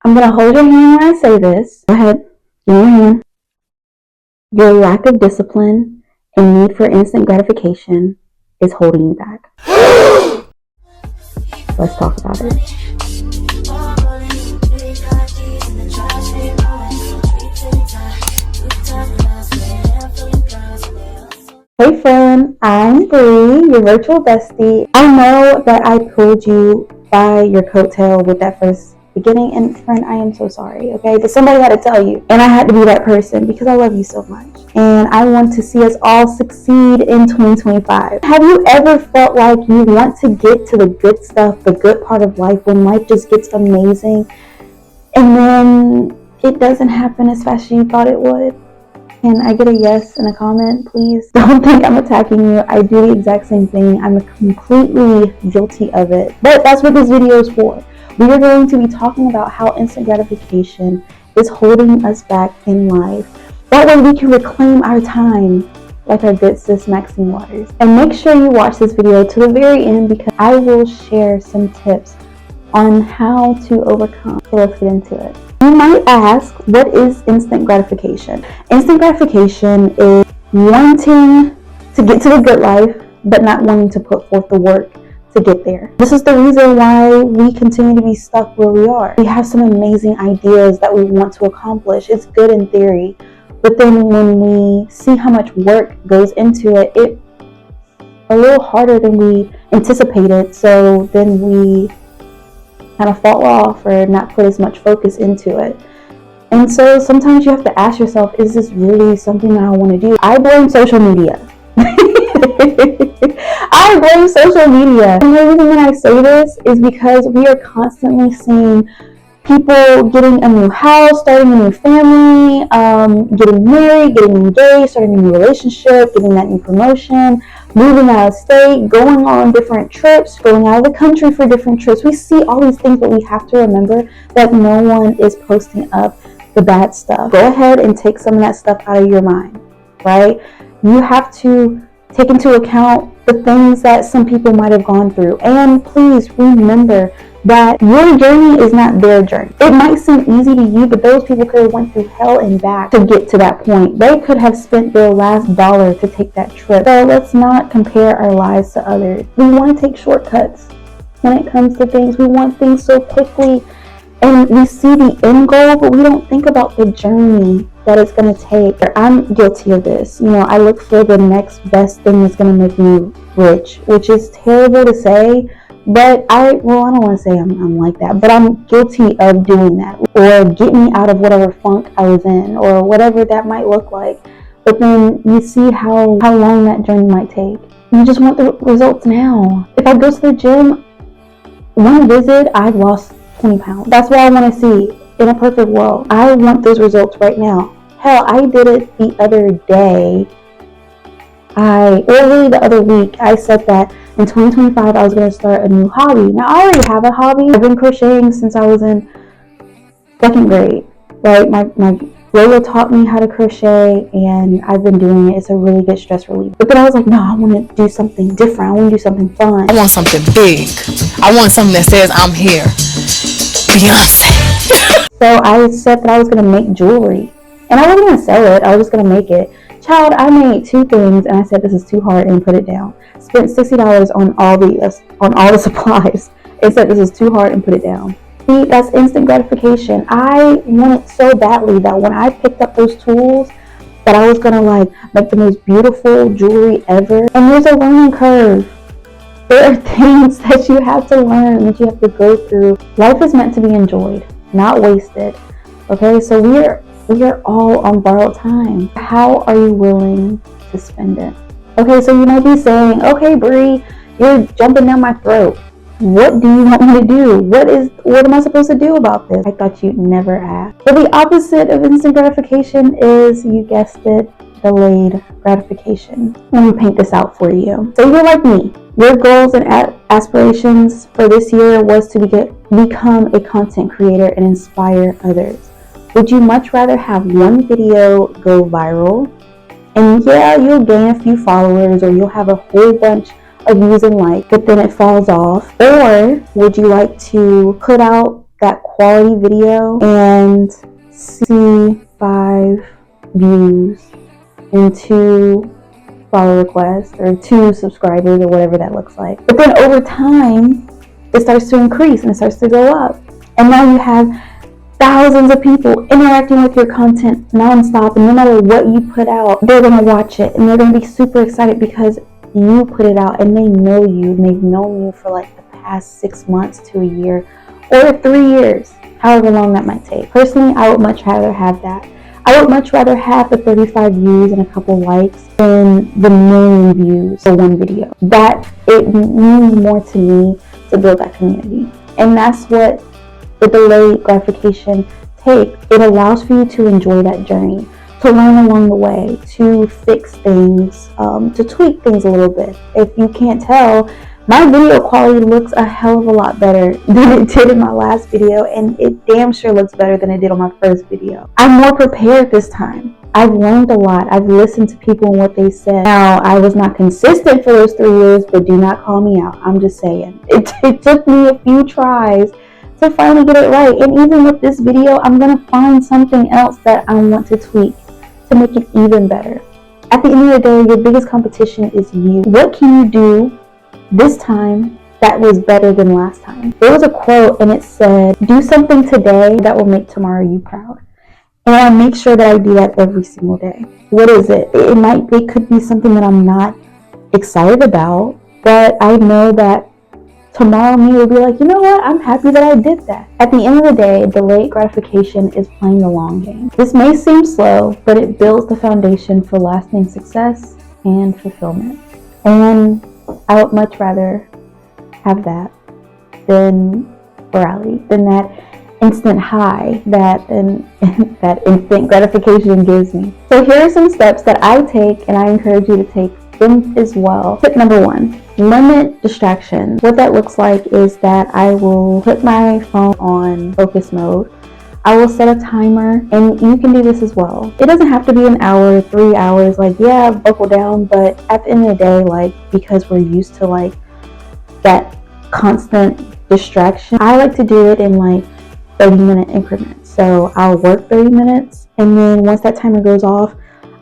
I'm going to hold your hand when I say this. Go ahead. Give me your hand. Your lack of discipline and need for instant gratification is holding you back. Let's talk about it. Hey friend, I'm Bree, your virtual bestie. I know that I pulled you by your coattail with that first beginning, and friend, I am so sorry, okay? But somebody had to tell you, and I had to be that person because I love you so much. And I want to see us all succeed in 2025. Have you ever felt like you want to get to the good stuff, the good part of life, when life just gets amazing, and then it doesn't happen as fast as you thought it would? Can I get a yes in a comment, please? Don't think I'm attacking you. I do the exact same thing. I'm completely guilty of it. But that's what this video is for. We are going to be talking about how instant gratification is holding us back in life. That way we can reclaim our time like our good sis Maxine Waters. And make sure you watch this video to the very end because I will share some tips on how to overcome. So let's get into it. You might ask, what is instant gratification? Instant gratification is wanting to get to the good life, but not wanting to put forth the work to get there. This is the reason why we continue to be stuck where we are. We have some amazing ideas that we want to accomplish. It's good in theory, but then when we see how much work goes into it, it's a little harder than we anticipated. So then we kind of fall off or not put as much focus into it. And so sometimes you have to ask yourself, is this really something that I want to do? I blame social media. I blame social media. And the reason that I say this is because we are constantly seeing people getting a new house, starting a new family, getting married, getting engaged, starting a new relationship, getting that new promotion, moving out of state, going on different trips, going out of the country for different trips. We see all these things, but we have to remember that no one is posting up the bad stuff. Go ahead and take some of that stuff out of your mind, right? You have to take into account the things that some people might have gone through. And please remember that your journey is not their journey. It might seem easy to you, but those people could have went through hell and back to get to that point. They could have spent their last dollar to take that trip. So let's not compare our lives to others. We want to take shortcuts when it comes to things. We want things so quickly, and we see the end goal, but we don't think about the journey that it's going to take. I'm guilty of this. I look for the next best thing that's going to make me rich, which is terrible to say. But I don't want to say I'm like that, but I'm guilty of doing that, or get me out of whatever funk I was in, or whatever that might look like. But then you see how long that journey might take. You just want the results now. If I go to the gym, one visit, I've lost 20 pounds. That's what I want to see in a perfect world. I want those results right now. Hell, I did it the other day. Really the other week, I said that in 2025, I was going to start a new hobby. Now, I already have a hobby. I've been crocheting since I was in second grade, right? My Lola taught me how to crochet, and I've been doing it. It's a really good stress relief. But then I was like, no, I want to do something different. I want to do something fun. I want something big. I want something that says I'm here. Beyonce. So I said that I was going to make jewelry. And I wasn't going to sell it. I was just going to make it. Child, I made 2 things, and I said this is too hard and put it down. Spent $60 on all the supplies, and said this is too hard and put it down. See, that's instant gratification. I want it so badly that when I picked up those tools, that I was gonna make the most beautiful jewelry ever. And there's a learning curve. There are things that you have to learn, that you have to go through. Life is meant to be enjoyed, not wasted. Okay, so we are all on borrowed time. How are you willing to spend it? Okay, so you might be saying, okay, Bree, you're jumping down my throat. What do you want me to do? What am I supposed to do about this? I thought you'd never ask. But the opposite of instant gratification is, you guessed it, delayed gratification. Let me paint this out for you. So you're like me. Your goals and aspirations for this year was to become a content creator and inspire others. Would you much rather have one video go viral? And yeah, you'll gain a few followers, or you'll have a whole bunch of views and likes, but then it falls off. Or would you like to put out that quality video and see 5 views and 2 follow requests or 2 subscribers or whatever that looks like. But then over time, it starts to increase and it starts to go up. And now you have thousands of people interacting with your content nonstop, and no matter what you put out, they're gonna watch it and they're gonna be super excited because you put it out and they know you and they've known you for like the past 6 months to a year or 3 years, however long that might take. Personally, I would much rather have that. I would much rather have the 35 views and a couple likes than the million views for one video. That it means more to me to build that community. And that's what the delayed gratification takes. It allows for you to enjoy that journey, to learn along the way, to fix things, to tweak things a little bit. If you can't tell, my video quality looks a hell of a lot better than it did in my last video, and it damn sure looks better than it did on my first video. I'm more prepared this time. I've learned a lot. I've listened to people and what they said. Now, I was not consistent for those 3 years, but do not call me out. I'm just saying. It took me a few tries to finally get it right. And even with this video, I'm going to find something else that I want to tweak to make it even better. At the end of the day, your biggest competition is you. What can you do this time that was better than last time? There was a quote and it said, do something today that will make tomorrow you proud. And I make sure that I do that every single day. What is it? It could be something that I'm not excited about, but I know that tomorrow me will be like, you know what? I'm happy that I did that. At the end of the day, delayed gratification is playing the long game. This may seem slow, but it builds the foundation for lasting success and fulfillment. And I would much rather have that than virality, than that instant high that instant gratification gives me. So here are some steps that I take, and I encourage you to take them as well. Tip number 1, limit distractions. What that looks like is that I will put my phone on focus mode. I will set a timer, and you can do this as well. It doesn't have to be an hour, 3 hours, like, yeah, buckle down, but at the end of the day, like, because we're used to like that constant distraction, I like to do it in like 30-minute increments. So I'll work 30 minutes, and then once that timer goes off,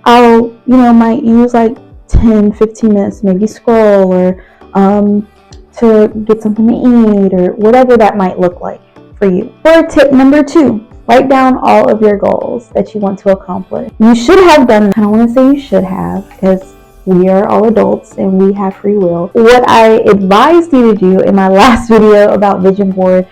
I'll, might use like 10-15 minutes, maybe scroll or to get something to eat or whatever that might look like for you. For tip number 2, write down all of your goals that you want to accomplish. You should have done, I don't want to say you should have, because we are all adults and we have free will. What I advised you to do in my last video about vision board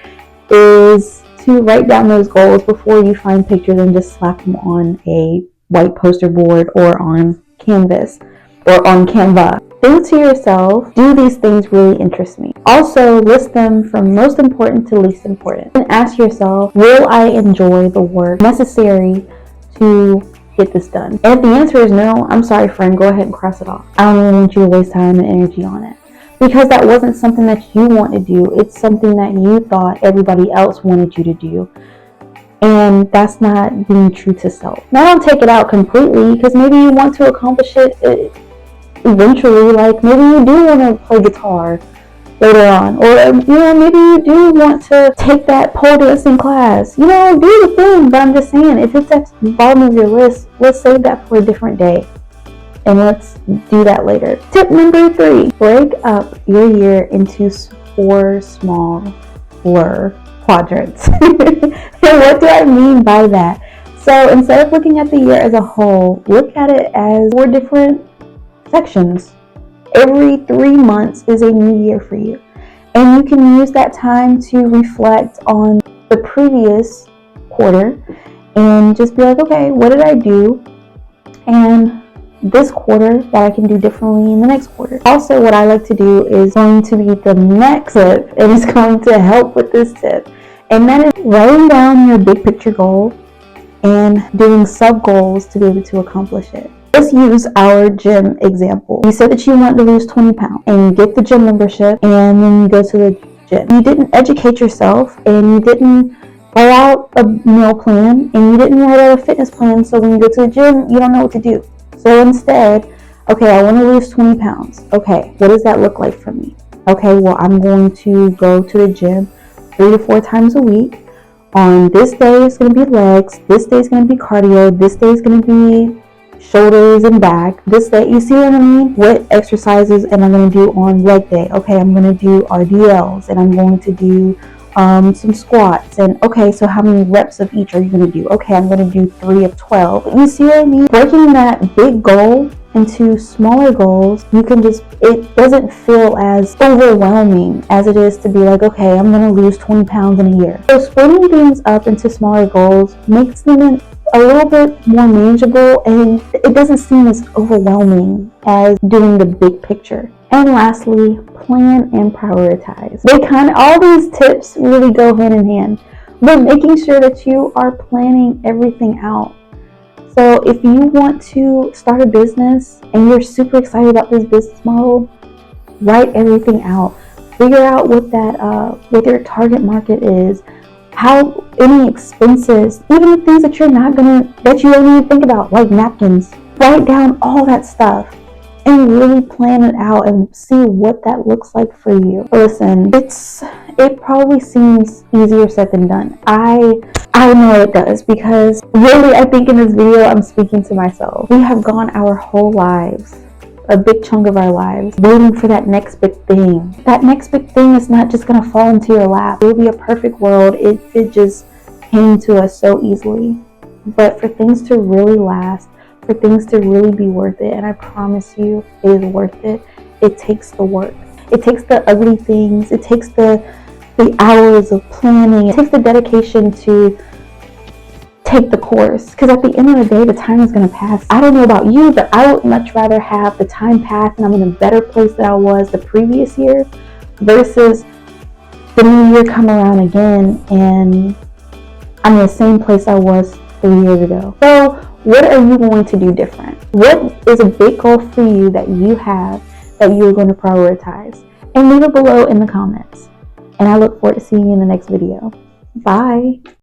is to write down those goals before you find pictures and just slap them on a white poster board or on canvas or on Canva. Think to yourself, do these things really interest me? Also, list them from most important to least important. And ask yourself, will I enjoy the work necessary to get this done? And if the answer is no, I'm sorry friend, go ahead and cross it off. I don't even want you to waste time and energy on it. Because that wasn't something that you want to do. It's something that you thought everybody else wanted you to do. And that's not being true to self. Now don't take it out completely, because maybe you want to accomplish it eventually. Like maybe you do want to play guitar later on, or maybe you do want to take that pole dancing class. Do the thing. But I'm just saying, if it's at the bottom of your list, let's save that for a different day. And let's do that later. Tip number 3, break up your year into 4 smaller quadrants. And what do I mean by that? So instead of looking at the year as a whole, look at it as 4 different sections. Every 3 months is a new year for you. And you can use that time to reflect on the previous quarter and just be like, okay, what did I do? And this quarter that I can do differently in the next quarter. Also, what I like to do is going to be the next tip, and it's going to help with this tip. And that is writing down your big picture goal and doing sub goals to be able to accomplish it. Let's use our gym example. You said that you want to lose 20 pounds and you get the gym membership and then you go to the gym. You didn't educate yourself and you didn't write out a meal plan and you didn't write out a fitness plan. So when you go to the gym, you don't know what to do. So instead, okay, I want to lose 20 pounds. Okay, what does that look like for me? Okay, well, I'm going to go to the gym 3 to 4 times a week. on this day it's going to be legs, this day is going to be cardio, this day is going to be shoulders and back, this day, you see what I mean? What exercises am I going to do on leg day? Okay, I'm going to do RDLs, and I'm going to do some squats, and okay, so how many reps of each are you going to do? Okay, I'm going to do 3 of 12. You see what I mean? Breaking that big goal into smaller goals, you can just, it doesn't feel as overwhelming as it is to be like, okay, I'm going to lose 20 pounds in a year. So splitting things up into smaller goals makes them a little bit more manageable, and it doesn't seem as overwhelming as doing the big picture. And lastly, plan and prioritize. All these tips really go hand in hand, but making sure that you are planning everything out. So if you want to start a business and you're super excited about this business model, write everything out. Figure out what your target market is, how any expenses, even the things that you don't even think about, like napkins. Write down all that stuff and really plan it out and see what that looks like for you. Listen, it probably seems easier said than done. I know it does, because really I think in this video I'm speaking to myself. We have gone our whole lives, a big chunk of our lives, waiting for that next big thing. That next big thing is not just gonna fall into your lap. It will be a perfect world if it just came to us so easily. But for things to really last, for things to really be worth it, and I promise you it is worth it, it takes the work. It takes the ugly things. It takes the hours of planning. It takes the dedication to take the course, because at the end of the day, the time is going to pass. I don't know about you, but I would much rather have the time pass and I'm in a better place than I was the previous year, versus the new year come around again and I'm in the same place I was 3 years ago. So what are you going to do different? What is a big goal for you that you have that you're going to prioritize? And leave it below in the comments. And I look forward to seeing you in the next video. Bye.